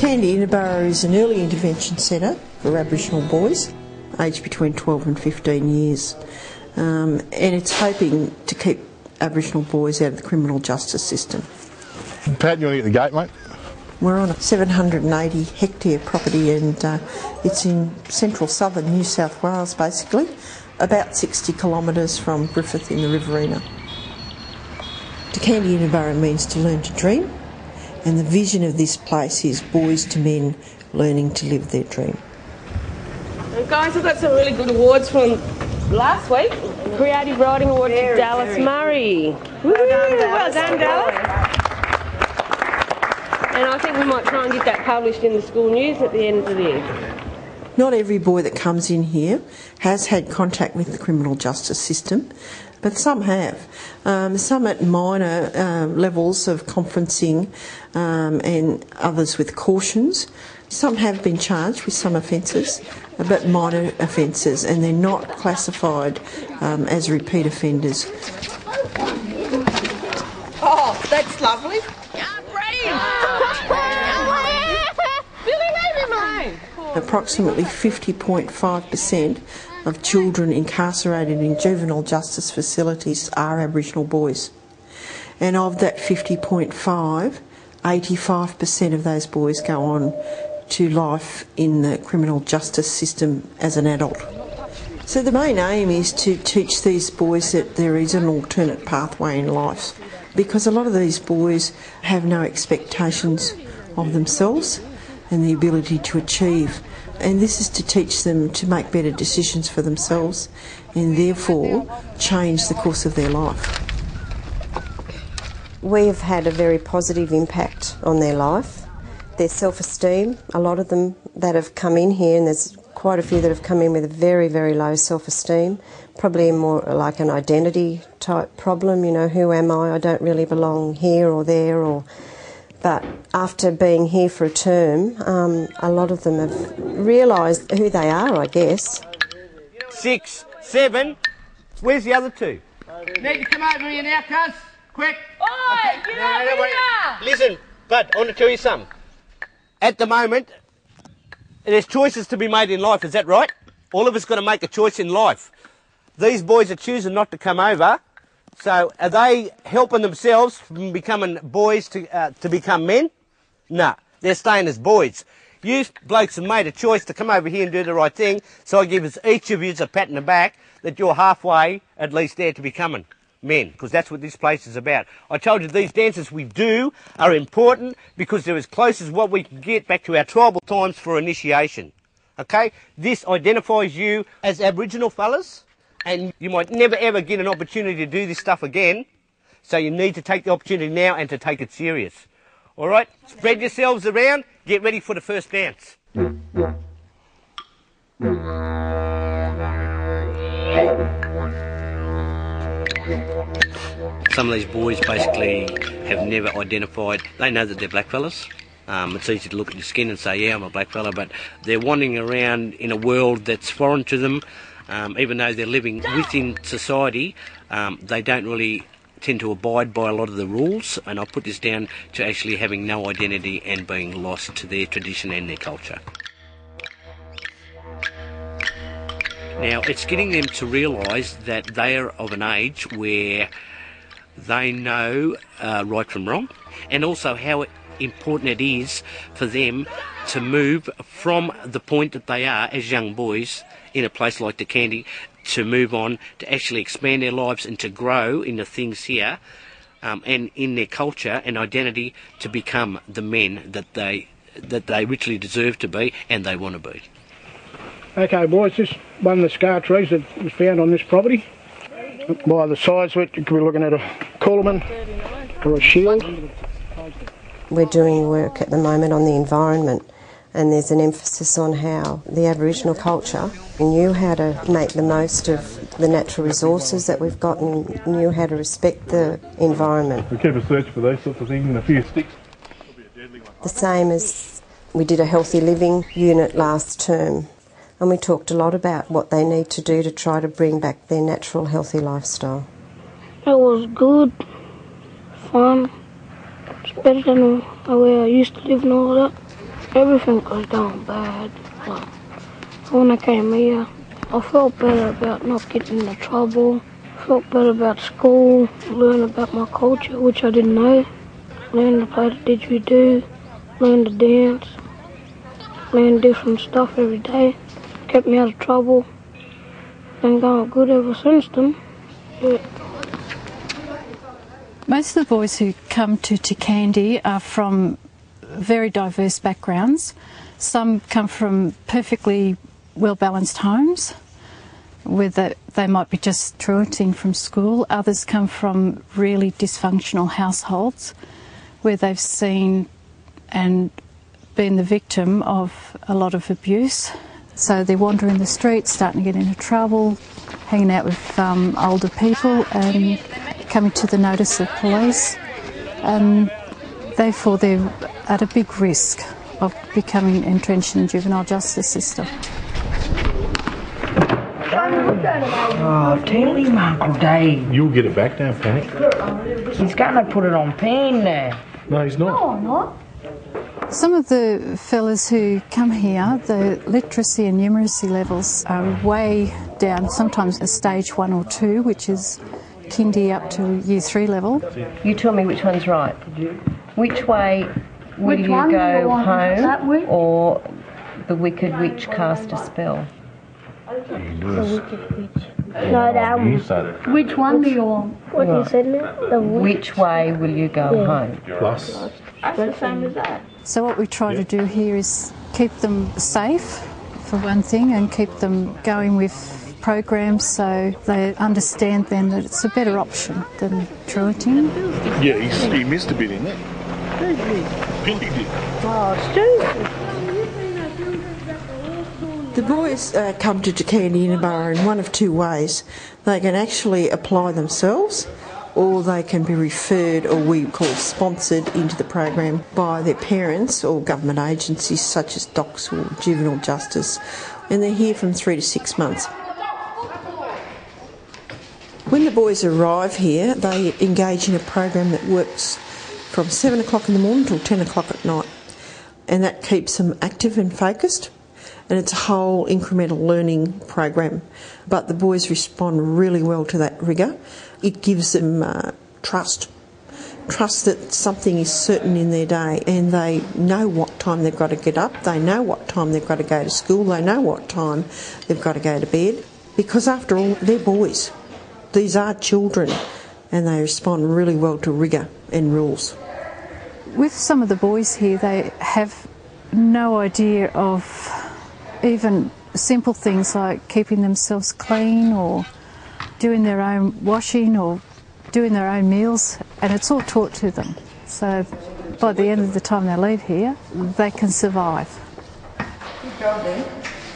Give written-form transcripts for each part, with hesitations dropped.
Tirkandi, Inaburra is an early intervention centre for Aboriginal boys aged between 12 and 15 years. And it's hoping to keep Aboriginal boys out of the criminal justice system. Pat, you want to get the gate, mate? We're on a 780 hectare property and it's in central southern New South Wales basically, about 60 kilometres from Griffith in the Riverina. Tirkandi Inaburra means to learn to dream, and the vision of this place is boys to men learning to live their dream. And guys, I've got some really good awards from last week. Creative Writing Award to Dallas Murray. Well done, Dallas. And I think we might try and get that published in the school news at the end of the year. Not every boy that comes in here has had contact with the criminal justice system, but some have. Some at minor levels of conferencing and others with cautions. Some have been charged with some offences, but minor offences, and they're not classified as repeat offenders. Oh, that's lovely. Approximately 50.5% of children incarcerated in juvenile justice facilities are Aboriginal boys. And of that 50.5, 85% of those boys go on to life in the criminal justice system as an adult. So the main aim is to teach these boys that there is an alternate pathway in life, because a lot of these boys have no expectations of themselves and the ability to achieve. And this is to teach them to make better decisions for themselves and therefore change the course of their life. We have had a very positive impact on their life. Their self-esteem, a lot of them that have come in here, and there's quite a few that have come in with a very, very low self-esteem, probably more like an identity type problem, you know, who am I don't really belong here or there, but after being here for a term, a lot of them have realised who they are, I guess. 6, 7, where's the other two? Need to come over here now, cuz, quick. Oi, get over here! Listen, bud, I want to tell you something. At the moment, there's choices to be made in life, is that right? All of us got to make a choice in life. These boys are choosing not to come over, so are they helping themselves from becoming boys to become men? No, they're staying as boys. You blokes have made a choice to come over here and do the right thing, so I give each of you a pat in the back that you're halfway, at least, there to becoming men, because that's what this place is about. I told you these dances we do are important because they're as close as what we can get back to our tribal times for initiation. Okay? This identifies you as Aboriginal fellas, and you might never ever get an opportunity to do this stuff again, so you need to take the opportunity now and to take it serious. All right? Spread yourselves around, get ready for the first dance. Some of these boys basically have never identified, they know that they're blackfellas. It's easy to look at your skin and say, yeah, I'm a blackfella, but they're wandering around in a world that's foreign to them. Even though they're living within society, they don't really tend to abide by a lot of the rules, and I put this down to actually having no identity and being lost to their tradition and their culture. Now, it's getting them to realise that they are of an age where they know right from wrong, and also how important it is for them to move from the point that they are as young boys in a place like Tirkandi, to move on, to actually expand their lives and to grow in the things here and in their culture and identity to become the men that they richly deserve to be and they want to be. Okay boys, this is one of the scar trees that was found on this property. By the size of it, you could be looking at a coolman or a shield. We're doing work at the moment on the environment, and there's an emphasis on how the Aboriginal culture knew how to make the most of the natural resources that we've got and knew how to respect the environment. We keep a search for these sorts of things and a few sticks. The same as we did a healthy living unit last term, and we talked a lot about what they need to do to try to bring back their natural healthy lifestyle. It was good, fun. It's better than the way I used to live and all that. Everything was going bad. Like, when I came here, I felt better about not getting into trouble. I felt better about school, learn about my culture, which I didn't know. Learn to play the didgeridoo, learn to dance, learn different stuff every day. Kept me out of trouble. Been going good ever since then. Yeah. Most of the boys who come to Tirkandi are from very diverse backgrounds. Some come from perfectly well-balanced homes where they might be just truanting from school. Others come from really dysfunctional households where they've seen and been the victim of a lot of abuse. So they're wandering the streets, starting to get into trouble, hanging out with older people and coming to the notice of police. And therefore they're at a big risk of becoming entrenched in the juvenile justice system. Oh, tell him, Uncle Dave. You'll get it back, don't panic. He's going to put it on pen there. No, he's not. No, I'm not. Some of the fellas who come here, the literacy and numeracy levels are way down, sometimes a stage 1 or 2, which is kindy up to year 3 level. You tell me which one's right. Which way will you go home, or the wicked witch cast a spell? The wicked witch. No, that one. Which one do you want? What you said now? The witch. Which way will you go home? Plus. That's the same as that. So what we try to do here is keep them safe, for one thing, and keep them going with programs so they understand then that it's a better option than truanting. Yeah, he missed a bit in there. Pindy did. Oh, Stu. The boys come to Tirkandi Inaburra in one of two ways. They can actually apply themselves, or they can be referred, or we call sponsored, into the program by their parents or government agencies such as DOCS or Juvenile Justice, and they're here from 3 to 6 months. When the boys arrive here, they engage in a program that works from 7 o'clock in the morning till 10 o'clock at night, and that keeps them active and focused. And it's a whole incremental learning program, but the boys respond really well to that rigour. It gives them trust that something is certain in their day, and they know what time they've got to get up, they know what time they've got to go to school, they know what time they've got to go to bed, because after all, they're boys. These are children, and they respond really well to rigour and rules. With some of the boys here, they have no idea of even simple things like keeping themselves clean or doing their own washing or doing their own meals, and it's all taught to them. So by the end of the time they leave here, they can survive. Good job then.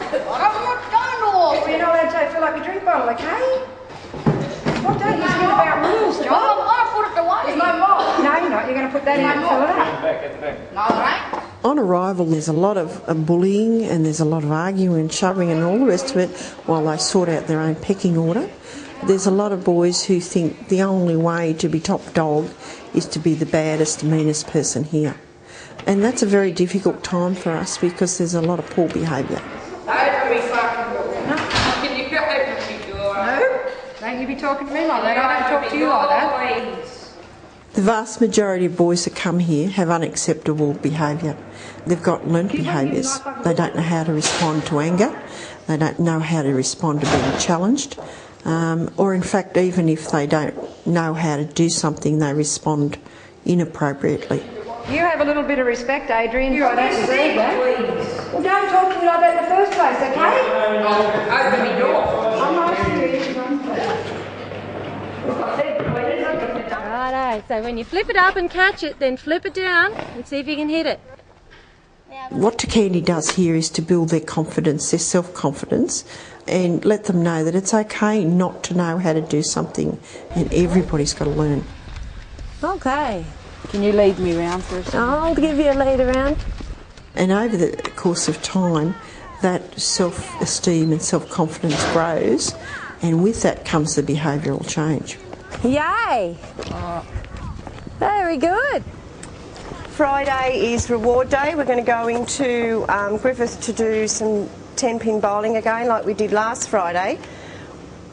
I'm not done all. You're not allowed to fill up your drink bottle, okay? What don't you think about rules, John? I put it away. There's no more. No, you're not. You're going to put that in and fill it up. No, there ain't. On arrival, there's a lot of bullying, and there's a lot of arguing and shoving and all the rest of it while they sort out their own pecking order. There's a lot of boys who think the only way to be top dog is to be the baddest, meanest person here. And that's a very difficult time for us because there's a lot of poor behaviour. Don't be fucking Can you No, don't you be talking to me like that. I don't talk to you like that. The vast majority of boys that come here have unacceptable behaviour. They've got learnt behaviours. They don't know how to respond to anger. They don't know how to respond to being challenged. Or in fact, even if they don't know how to do something, they respond inappropriately. You have a little bit of respect, Adrian. I don't deserve that. Well, don't talk to me like that in the first place, okay? Open the door. I'm not serious. Righto, so when you flip it up and catch it, then flip it down and see if you can hit it. What Tirkandi does here is to build their confidence, their self-confidence, and let them know that it's okay not to know how to do something, and everybody's got to learn. Okay. Can you lead me round for a second? I'll give you a lead around. And over the course of time, that self-esteem and self-confidence grows, and with that comes the behavioural change. Yay! Very good. Friday is reward day. We're going to go into Griffith to do some 10-pin bowling again like we did last Friday.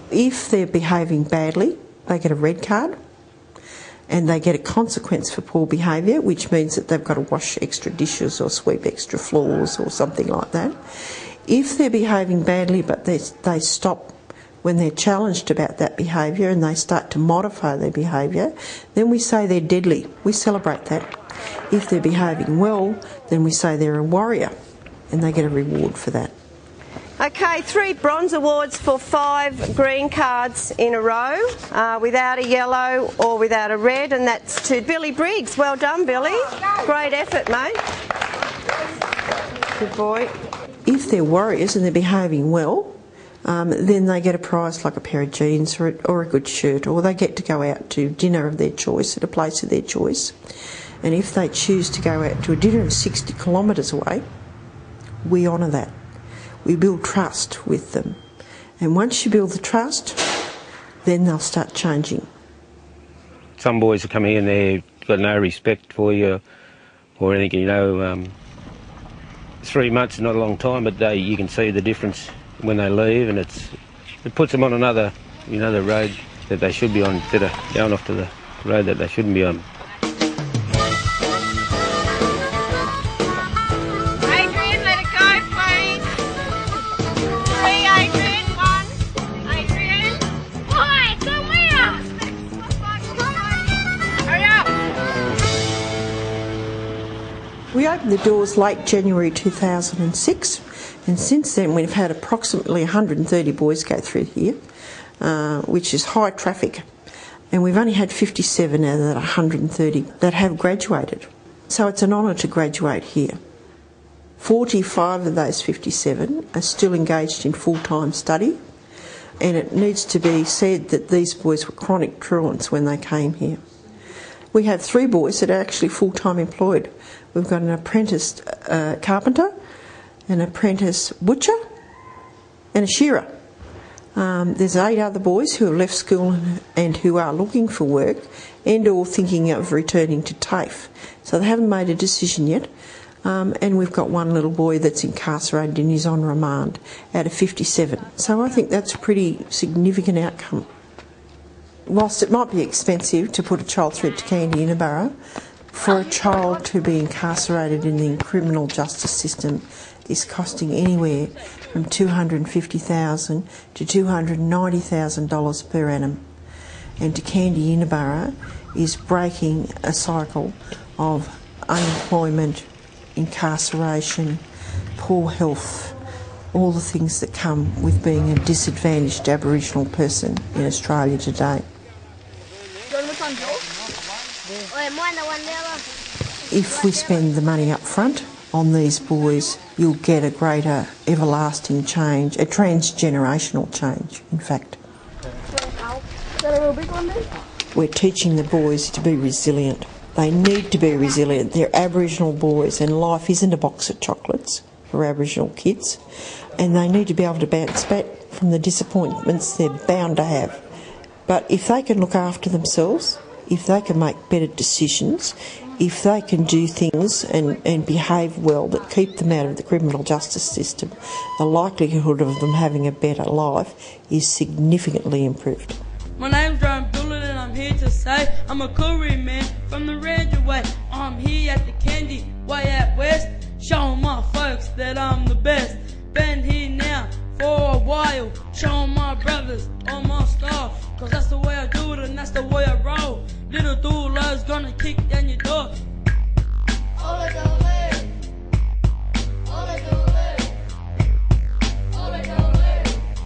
If they're behaving badly, they get a red card and they get a consequence for poor behaviour, which means that they've got to wash extra dishes or sweep extra floors or something like that. If they're behaving badly but they stop when they're challenged about that behaviour and they start to modify their behaviour, then we say they're deadly. We celebrate that. If they're behaving well, then we say they're a warrior and they get a reward for that. Okay, 3 bronze awards for 5 green cards in a row, without a yellow or without a red, and that's to Billy Briggs. Well done, Billy. Great effort, mate. Good boy. If they're warriors and they're behaving well, then they get a prize like a pair of jeans or a good shirt, or they get to go out to dinner of their choice at a place of their choice. And if they choose to go out to a dinner of 60 kilometres away, we honour that. We build trust with them. And once you build the trust, then they'll start changing. Some boys will come here and they've got no respect for you or anything, you know. 3 months is not a long time, but you can see the difference when they leave, and it puts them on another road that they should be on instead of going off to the road that they shouldn't be on. Adrian, let it go, please. 3, Adrian. 1, Adrian. Hi, come here. Hurry up. We opened the doors late January 2006, and since then we've had approximately 130 boys go through here, which is high traffic, and we've only had 57 out of that 130 that have graduated. So it's an honour to graduate here. 45 of those 57 are still engaged in full-time study, and it needs to be said that these boys were chronic truants when they came here. We have 3 boys that are actually full-time employed. We've got an apprentice carpenter, an apprentice butcher and a shearer. There's 8 other boys who have left school and who are looking for work and or thinking of returning to TAFE. So they haven't made a decision yet. And we've got 1 little boy that's incarcerated and is on remand out of 57. So I think that's a pretty significant outcome. Whilst it might be expensive to put a child through Tirkandi Inaburra, for a child to be incarcerated in the criminal justice system is costing anywhere from $250,000 to $290,000 per annum. And Tirkandi Inaburra is breaking a cycle of unemployment, incarceration, poor health, all the things that come with being a disadvantaged Aboriginal person in Australia today. If we spend the money up front on these boys, you'll get a greater everlasting change, a transgenerational change, in fact. Is that a real big one then? We're teaching the boys to be resilient. They need to be resilient. They're Aboriginal boys, and life isn't a box of chocolates for Aboriginal kids, and they need to be able to bounce back from the disappointments they're bound to have. But if they can look after themselves, if they can make better decisions, if they can do things and behave well that keep them out of the criminal justice system, the likelihood of them having a better life is significantly improved. My name's Ryan Bullet and I'm here to say I'm a courier man from the Ranger way. I'm here at the Tirkandi way out west, showing my folks that I'm the best. Been here now for a while, showing my brothers all my stuff, cause that's the way I do it and that's the way I roll. Little doula's gonna kick down your door.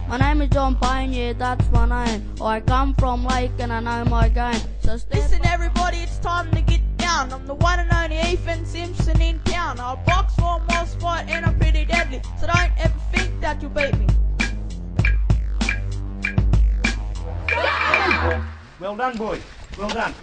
My name is John Payne, yeah, that's my name. I come from Lake and I know my game. So listen everybody, it's time to get down. I'm the one and only Ethan Simpson in town. I box for more spot and I'm pretty deadly, so don't ever think that you'll beat me. Well done, boys. Well done.